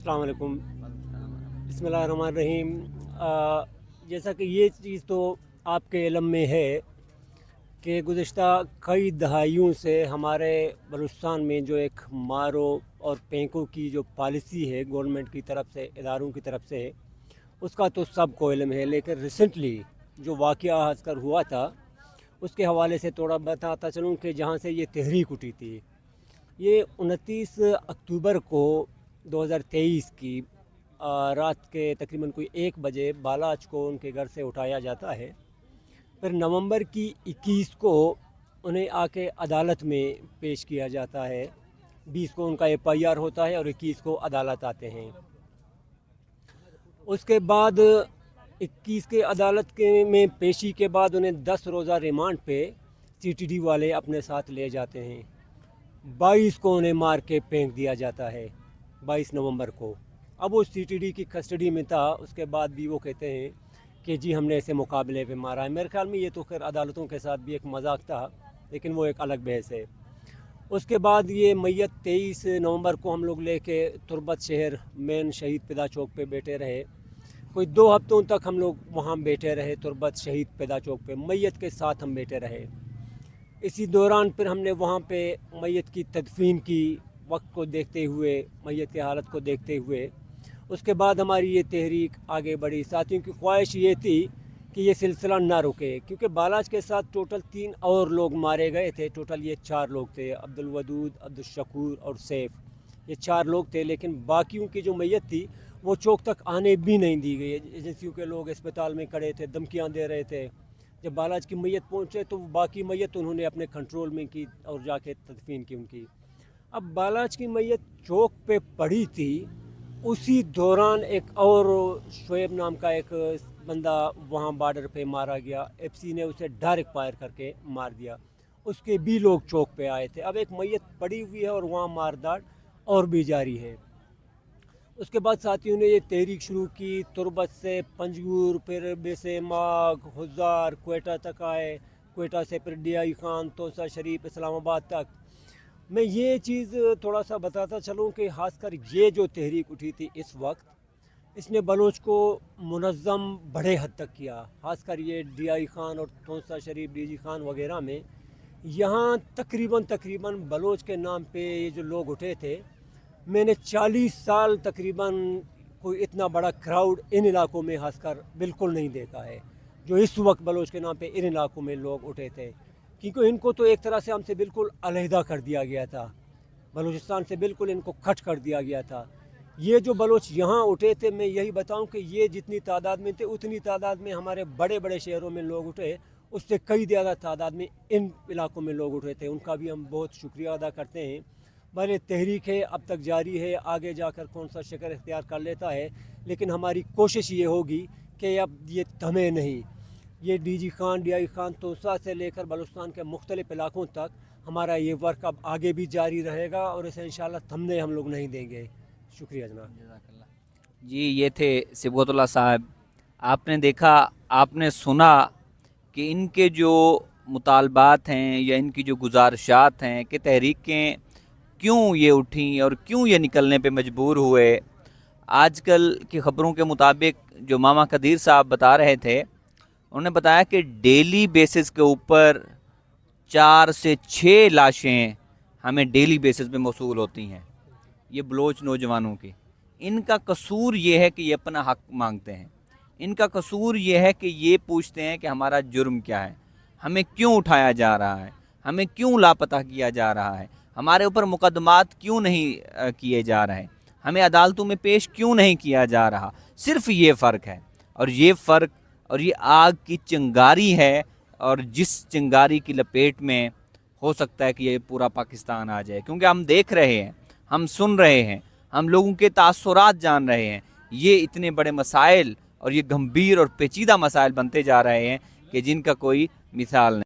अस्सलाम वालेकुम। बिस्मिल्लाहिर्रहमानिर्रहीम। जैसा कि ये चीज़ तो आपके इल्म में है कि गुज़िश्ता कई दहाइयों से हमारे बलूचिस्तान में जो एक मारो और फेंको की जो पॉलिसी है गवर्नमेंट की तरफ से, इदारों की तरफ से, उसका तो सबको इल्म है। लेकिन रिसेंटली जो वाक़या आजकल हुआ था उसके हवाले से थोड़ा बताता चलूँ कि जहाँ से ये तहरीक उठी थी, ये 29 अक्टूबर को 2023 की रात के तकरीबन कोई 1 बजे बालाच को उनके घर से उठाया जाता है। फिर नवंबर की 21 को उन्हें आके अदालत में पेश किया जाता है। 20 को उनका FIR होता है और 21 को अदालत आते हैं। उसके बाद 21 के अदालत के में पेशी के बाद उन्हें 10 रोज़ा रिमांड पे CTD वाले अपने साथ ले जाते हैं। 22 को उन्हें मार के फेंक दिया जाता है, 22 नवंबर को। अब वो CTD की कस्टडी में था, उसके बाद भी वो कहते हैं कि जी हमने ऐसे मुकाबले पे मारा है। मेरे ख्याल में ये तो खैर अदालतों के साथ भी एक मजाक था, लेकिन वो एक अलग बहस है। उसके बाद ये मैयत 23 नवंबर को हम लोग लेके तुर्बत शहर मेन शहीद पैदा चौक पे बैठे रहे। कोई 2 हफ्तों तक हम लोग वहाँ बैठे रहे तुर्बत शहीद पैदा चौक पे, मैयत के साथ हम बैठे रहे। इसी दौरान फिर हमने वहाँ पे मैयत की तदफीन की, वक्त को देखते हुए, मैयत की हालत को देखते हुए। उसके बाद हमारी ये तहरीक आगे बढ़ी। साथियों की ख्वाहिश ये थी कि ये सिलसिला ना रुके, क्योंकि बालाच के साथ टोटल 3 और लोग मारे गए थे। टोटल ये 4 लोग थे, अब्दुल वदूद, अब्दुल शकूर और सैफ, ये 4 लोग थे। लेकिन बाकियों की जो मैयत थी वो चौक तक आने भी नहीं दी गई। एजेंसियों के लोग अस्पताल में खड़े थे, धमकियाँ दे रहे थे। जब बालाच की मैयत पहुँचे तो बाकी मैयत उन्होंने अपने कंट्रोल में की और जाके तदफीन की उनकी। अब बालाच की मैयत चौक पे पड़ी थी, उसी दौरान एक और शोएब नाम का एक बंदा वहाँ बॉर्डर पे मारा गया। FC ने उसे डायरेक्ट फायर करके मार दिया। उसके भी लोग चौक पे आए थे। अब एक मैयत पड़ी हुई है और वहाँ मारदाड़ और भी जारी है। उसके बाद साथियों ने ये तहरीक शुरू की, तुर्बत से पंजगुर, फिर बेसेमाग, हुज़ार, क्वेटा तक आए। क्वेटा से फिर DI खान, तोसा शरीफ, इस्लामाबाद तक। मैं ये चीज़ थोड़ा सा बताता चलूँ कि ख़ासकर ये जो तहरीक उठी थी इस वक्त, इसने बलोच को मुनज़्ज़म बड़े हद तक किया। ख़ासकर ये DI खान और तोसा शरीफ, DG खान वगैरह में, यहाँ तकरीबन बलोच के नाम पे ये जो लोग उठे थे, मैंने 40 साल तकरीबन कोई इतना बड़ा क्राउड इन इलाकों में ख़ासकर बिल्कुल नहीं देखा है, जो इस वक्त बलोच के नाम पे इन इलाकों में लोग उठे थे। क्योंकि इनको तो एक तरह से हमसे बिल्कुल अलहदा कर दिया गया था, बलूचिस्तान से बिल्कुल इनको कट कर दिया गया था। ये जो बलोच यहाँ उठे थे, मैं यही बताऊं कि ये जितनी तादाद में थे उतनी तादाद में हमारे बड़े बड़े शहरों में लोग उठे, उससे कई ज़्यादा तादाद में इन इलाकों में लोग उठे थे। उनका भी हम बहुत शुक्रिया अदा करते हैं। भले तहरीक है अब तक जारी है, आगे जाकर कौन सा शक्ल इख्तियार कर लेता है, लेकिन हमारी कोशिश ये होगी कि अब ये थमे नहीं। ये DG खान, DI खान, तोसा से लेकर बलूचिस्तान के मुख्तलिफ इलाकों तक हमारा ये वर्क अब आगे भी जारी रहेगा और इसे इंशाल्लाह थमने हम लोग नहीं देंगे। शुक्रिया जनाब। जी, ये थे सिबगतुल्लाह साहब। आपने देखा, आपने सुना कि इनके जो मुतालबात हैं या इनकी जो गुजारिशात हैं कि तहरीकें क्यों ये उठीं और क्यों ये निकलने पे मजबूर हुए। आजकल की ख़बरों के मुताबिक जो मामा कदीर साहब बता रहे थे, उन्होंने बताया कि डेली बेसिस के ऊपर 4 से 6 लाशें हमें डेली बेसिस पे मौसूल होती हैं, ये बलोच नौजवानों की। इनका कसूर ये है कि ये अपना हक मांगते हैं। इनका कसूर ये है कि ये पूछते हैं कि हमारा जुर्म क्या है, हमें क्यों उठाया जा रहा है, हमें क्यों लापता किया जा रहा है, हमारे ऊपर मुकदमात क्यों नहीं किए जा रहे, हमें अदालतों में पेश क्यों नहीं किया जा रहा। सिर्फ ये फ़र्क है, और ये फ़र्क और ये आग की चिंगारी है, और जिस चिंगारी की लपेट में हो सकता है कि ये पूरा पाकिस्तान आ जाए। क्योंकि हम देख रहे हैं, हम सुन रहे हैं, हम लोगों के तासुरात जान रहे हैं। ये इतने बड़े मसाइल और ये गंभीर और पेचीदा मसाइल बनते जा रहे हैं कि जिनका कोई मिसाल नहीं।